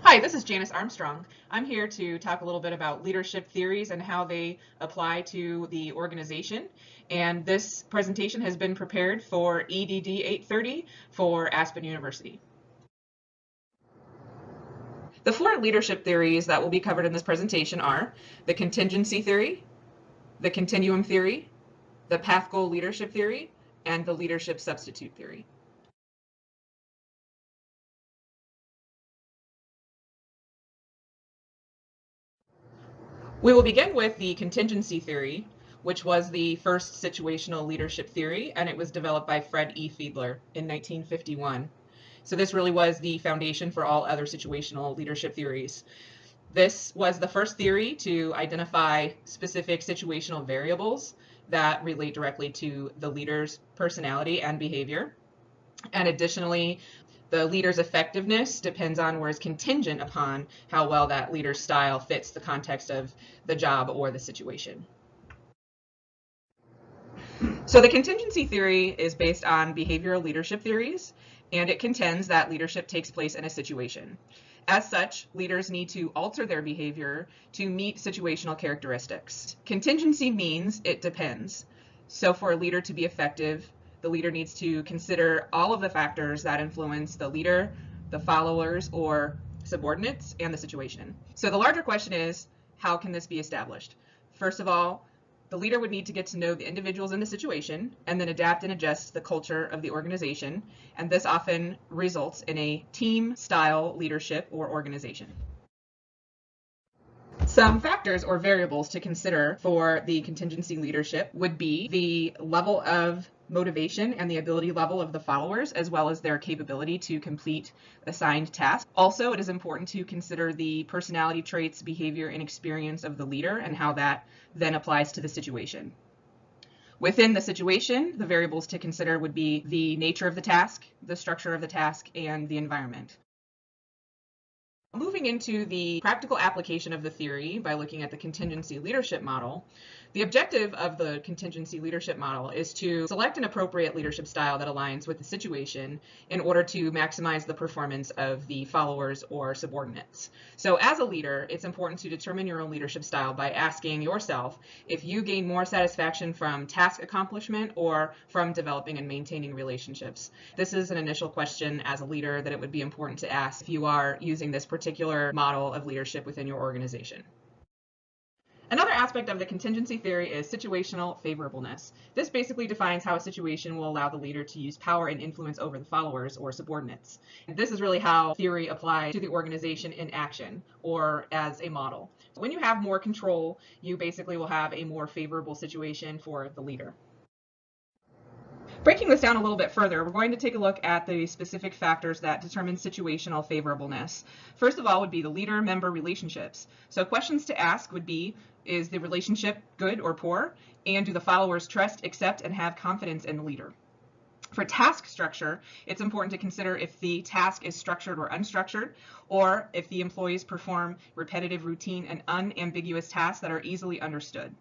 Hi, this is Janice Armstrong. I'm here to talk a little bit about leadership theories and how they apply to the organization. And this presentation has been prepared for EDD 830 for Aspen University. The four leadership theories that will be covered in this presentation are the contingency theory, the continuum theory, the path goal leadership theory, and the leadership substitute theory. We will begin with the contingency theory, which was the first situational leadership theory, and it was developed by Fred E. Fiedler in 1951. So this really was the foundation for all other situational leadership theories. This was the first theory to identify specific situational variables that relate directly to the leader's personality and behavior. And additionally, the leader's effectiveness depends on or is contingent upon how well that leader's style fits the context of the job or the situation. So the contingency theory is based on behavioral leadership theories, and it contends that leadership takes place in a situation. As such, leaders need to alter their behavior to meet situational characteristics. Contingency means it depends. So for a leader to be effective, the leader needs to consider all of the factors that influence the leader, the followers or subordinates, and the situation. So the larger question is, how can this be established? First of all, the leader would need to get to know the individuals in the situation and then adapt and adjust the culture of the organization. And this often results in a team-style leadership or organization. Some factors or variables to consider for the contingency leadership would be the level of motivation and the ability level of the followers, as well as their capability to complete assigned tasks. Also, it is important to consider the personality traits, behavior, and experience of the leader and how that then applies to the situation. Within the situation, the variables to consider would be the nature of the task, the structure of the task, and the environment. Moving into the practical application of the theory by looking at the contingency leadership model, the objective of the contingency leadership model is to select an appropriate leadership style that aligns with the situation in order to maximize the performance of the followers or subordinates. So as a leader, it's important to determine your own leadership style by asking yourself if you gain more satisfaction from task accomplishment or from developing and maintaining relationships. This is an initial question as a leader that it would be important to ask if you are using this particular model of leadership within your organization. Another aspect of the contingency theory is situational favorableness. This basically defines how a situation will allow the leader to use power and influence over the followers or subordinates. And this is really how theory applies to the organization in action or as a model. When you have more control, you basically will have a more favorable situation for the leader. Breaking this down a little bit further, we're going to take a look at the specific factors that determine situational favorableness. First of all would be the leader-member relationships. So questions to ask would be, is the relationship good or poor? And do the followers trust, accept, and have confidence in the leader? For task structure, it's important to consider if the task is structured or unstructured, or if the employees perform repetitive, routine, and unambiguous tasks that are easily understood.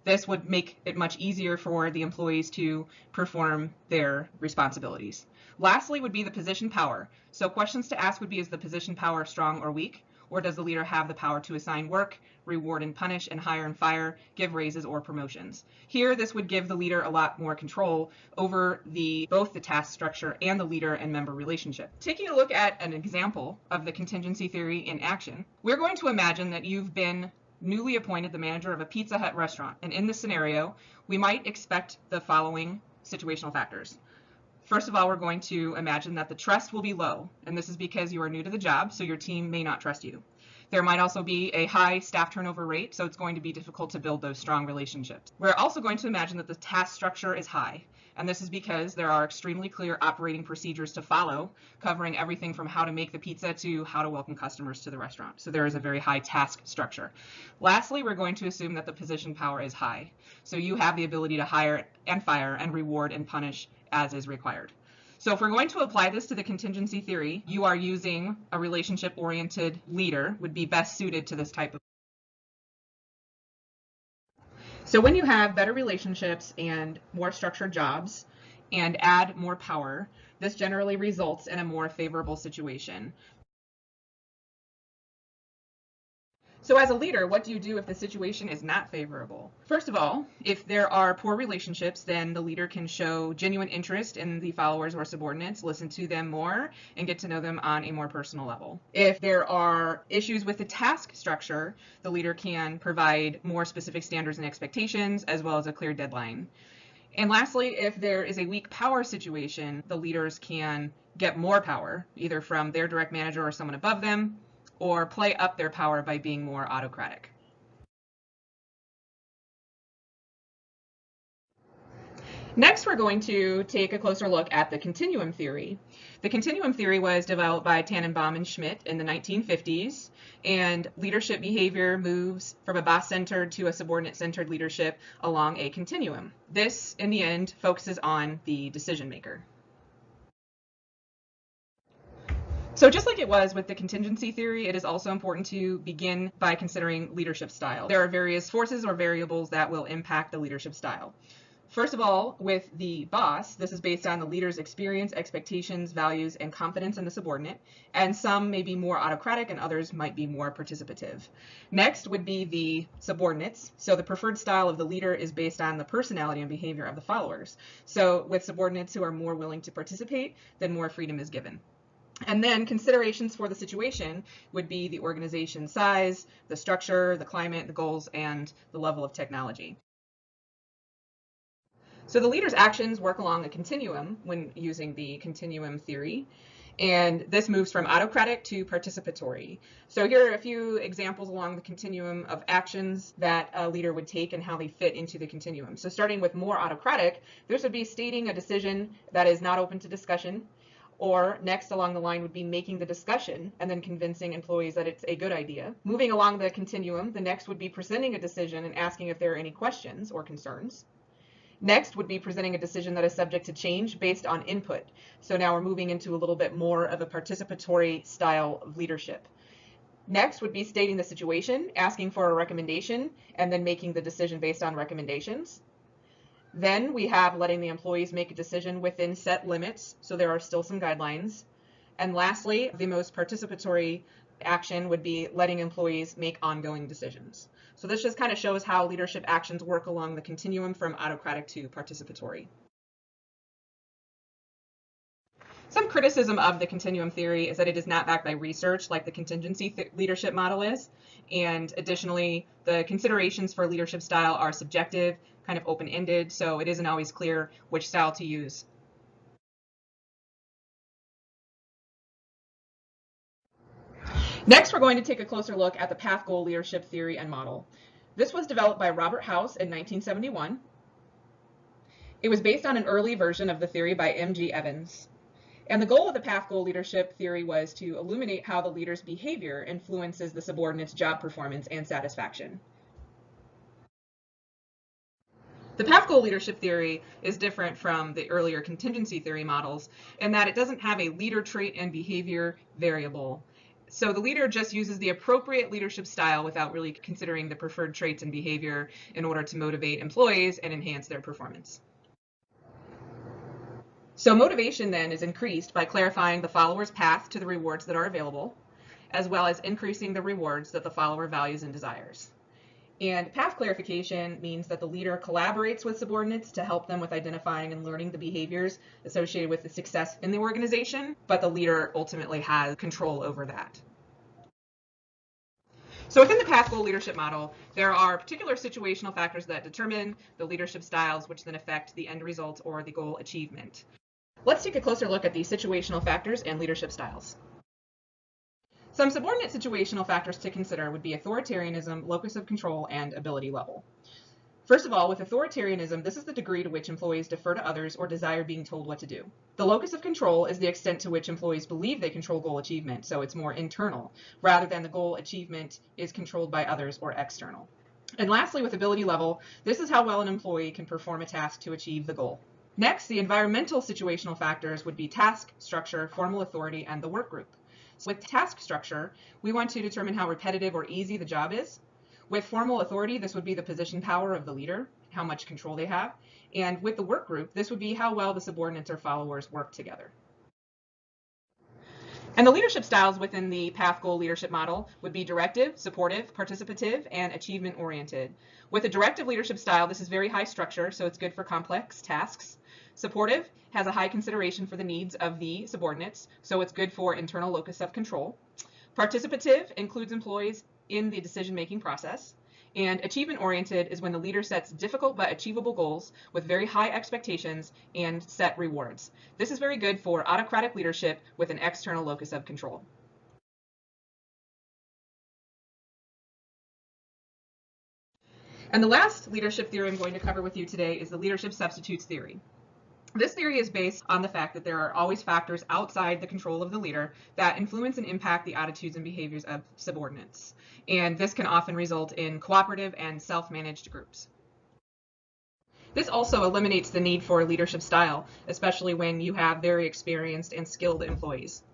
This would make it much easier for the employees to perform their responsibilities. Lastly would be the position power. So questions to ask would be, is the position power strong or weak? Or does the leader have the power to assign work, reward and punish, and hire and fire, give raises or promotions? Here, this would give the leader a lot more control over both the task structure and the leader and member relationship. Taking a look at an example of the contingency theory in action, we're going to imagine that you've been newly appointed the manager of a Pizza Hut restaurant. And in this scenario, we might expect the following situational factors. First of all, we're going to imagine that the trust will be low, and this is because you are new to the job, so your team may not trust you. There might also be a high staff turnover rate, so it's going to be difficult to build those strong relationships. We're also going to imagine that the task structure is high, and this is because there are extremely clear operating procedures to follow, covering everything from how to make the pizza to how to welcome customers to the restaurant. So there is a very high task structure. Lastly, we're going to assume that the position power is high. So you have the ability to hire and fire and reward and punish as is required. So if we're going to apply this to the contingency theory, you are using a relationship-oriented leader would be best suited to this type of. So when you have better relationships and more structured jobs and add more power, this generally results in a more favorable situation. So as a leader, what do you do if the situation is not favorable? First of all, if there are poor relationships, then the leader can show genuine interest in the followers or subordinates, listen to them more, and get to know them on a more personal level. If there are issues with the task structure, the leader can provide more specific standards and expectations, as well as a clear deadline. And lastly, if there is a weak power situation, the leaders can get more power, either from their direct manager or someone above them, or play up their power by being more autocratic. Next, we're going to take a closer look at the continuum theory. The continuum theory was developed by Tannenbaum and Schmidt in the 1950s, and leadership behavior moves from a boss-centered to a subordinate-centered leadership along a continuum. This, in the end, focuses on the decision maker. So just like it was with the contingency theory, it is also important to begin by considering leadership style. There are various forces or variables that will impact the leadership style. First of all, with the boss, this is based on the leader's experience, expectations, values, and confidence in the subordinate, and some may be more autocratic and others might be more participative. Next would be the subordinates. So the preferred style of the leader is based on the personality and behavior of the followers. So with subordinates who are more willing to participate, then more freedom is given. And then considerations for the situation would be the organization size, the structure, the climate, the goals, and the level of technology. So the leader's actions work along a continuum when using the continuum theory. And this moves from autocratic to participatory. So here are a few examples along the continuum of actions that a leader would take and how they fit into the continuum. So starting with more autocratic, this would be stating a decision that is not open to discussion. Or next along the line would be making the discussion and then convincing employees that it's a good idea. Moving along the continuum, the next would be presenting a decision and asking if there are any questions or concerns. Next would be presenting a decision that is subject to change based on input. So now we're moving into a little bit more of a participatory style of leadership. Next would be stating the situation, asking for a recommendation, and then making the decision based on recommendations. Then we have letting the employees make a decision within set limits, so there are still some guidelines. And lastly, the most participatory action would be letting employees make ongoing decisions. So this just kind of shows how leadership actions work along the continuum from autocratic to participatory. Some criticism of the continuum theory is that it is not backed by research like the contingency leadership model is. And additionally, the considerations for leadership style are subjective, kind of open-ended, so it isn't always clear which style to use. Next, we're going to take a closer look at the path goal leadership theory and model. This was developed by Robert House in 1971. It was based on an early version of the theory by M.G. Evans. And the goal of the path goal leadership theory was to illuminate how the leader's behavior influences the subordinate's job performance and satisfaction. The path goal leadership theory is different from the earlier contingency theory models in that it doesn't have a leader trait and behavior variable. So the leader just uses the appropriate leadership style without really considering the preferred traits and behavior in order to motivate employees and enhance their performance. So motivation then is increased by clarifying the follower's path to the rewards that are available, as well as increasing the rewards that the follower values and desires. And path clarification means that the leader collaborates with subordinates to help them with identifying and learning the behaviors associated with the success in the organization, but the leader ultimately has control over that. So within the path goal leadership model, there are particular situational factors that determine the leadership styles, which then affect the end result or the goal achievement. Let's take a closer look at these situational factors and leadership styles. Some subordinate situational factors to consider would be authoritarianism, locus of control, and ability level. First of all, with authoritarianism, this is the degree to which employees defer to others or desire being told what to do. The locus of control is the extent to which employees believe they control goal achievement, so it's more internal, rather than the goal achievement is controlled by others or external. And lastly, with ability level, this is how well an employee can perform a task to achieve the goal. Next, the environmental situational factors would be task, structure, formal authority, and the work group. With task structure, we want to determine how repetitive or easy the job is. With formal authority, this would be the position power of the leader, how much control they have. And with the work group, this would be how well the subordinates or followers work together. And the leadership styles within the path goal leadership model would be directive, supportive, participative, and achievement oriented. With a directive leadership style, this is very high structure, so it's good for complex tasks. Supportive has a high consideration for the needs of the subordinates, so it's good for internal locus of control. Participative includes employees in the decision-making process. And achievement-oriented is when the leader sets difficult but achievable goals with very high expectations and set rewards. This is very good for autocratic leadership with an external locus of control. And the last leadership theory I'm going to cover with you today is the leadership substitutes theory. This theory is based on the fact that there are always factors outside the control of the leader that influence and impact the attitudes and behaviors of subordinates. And this can often result in cooperative and self-managed groups. This also eliminates the need for leadership style, especially when you have very experienced and skilled employees.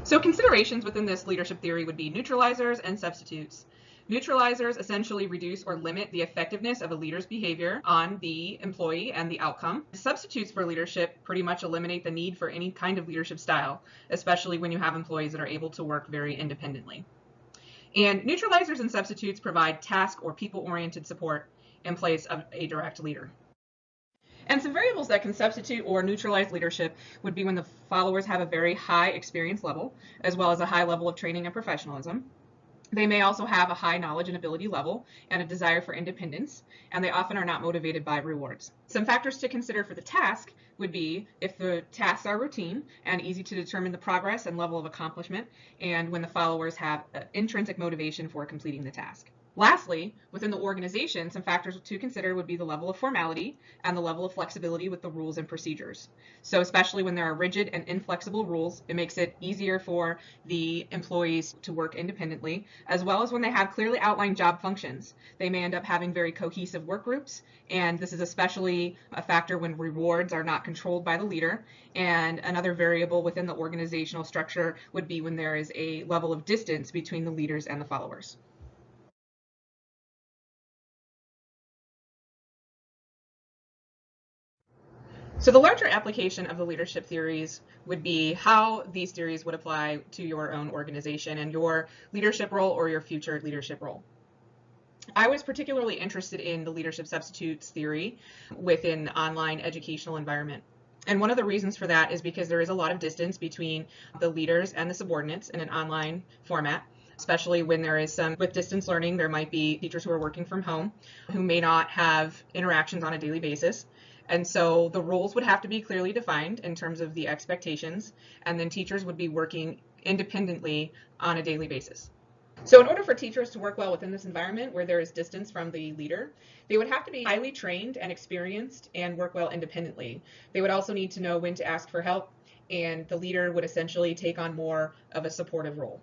So considerations within this leadership theory would be neutralizers and substitutes. Neutralizers essentially reduce or limit the effectiveness of a leader's behavior on the employee and the outcome. Substitutes for leadership pretty much eliminate the need for any kind of leadership style, especially when you have employees that are able to work very independently. And neutralizers and substitutes provide task or people-oriented support in place of a direct leader. And some variables that can substitute or neutralize leadership would be when the followers have a very high experience level, as well as a high level of training and professionalism. They may also have a high knowledge and ability level and a desire for independence, and they often are not motivated by rewards. Some factors to consider for the task would be if the tasks are routine and easy to determine the progress and level of accomplishment, and when the followers have intrinsic motivation for completing the task. Lastly, within the organization, some factors to consider would be the level of formality and the level of flexibility with the rules and procedures. So especially when there are rigid and inflexible rules, it makes it easier for the employees to work independently, as well as when they have clearly outlined job functions. They may end up having very cohesive work groups, and this is especially a factor when rewards are not controlled by the leader. And another variable within the organizational structure would be when there is a level of distance between the leaders and the followers. So the larger application of the leadership theories would be how these theories would apply to your own organization and your leadership role or your future leadership role. I was particularly interested in the leadership substitutes theory within an online educational environment. And one of the reasons for that is because there is a lot of distance between the leaders and the subordinates in an online format. Especially when there is with distance learning, there might be teachers who are working from home who may not have interactions on a daily basis. And so the roles would have to be clearly defined in terms of the expectations, and then teachers would be working independently on a daily basis. So in order for teachers to work well within this environment where there is distance from the leader, they would have to be highly trained and experienced and work well independently. They would also need to know when to ask for help, and the leader would essentially take on more of a supportive role.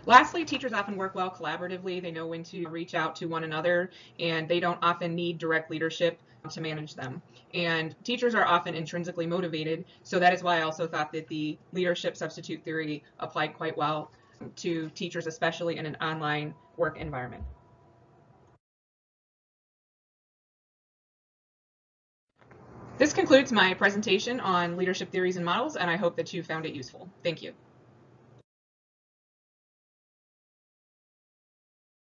Lastly, teachers often work well collaboratively. They know when to reach out to one another, and they don't often need direct leadership to manage them. And teachers are often intrinsically motivated, so that is why I also thought that the leadership substitute theory applied quite well to teachers, especially in an online work environment. This concludes my presentation on leadership theories and models, and I hope that you found it useful. Thank you.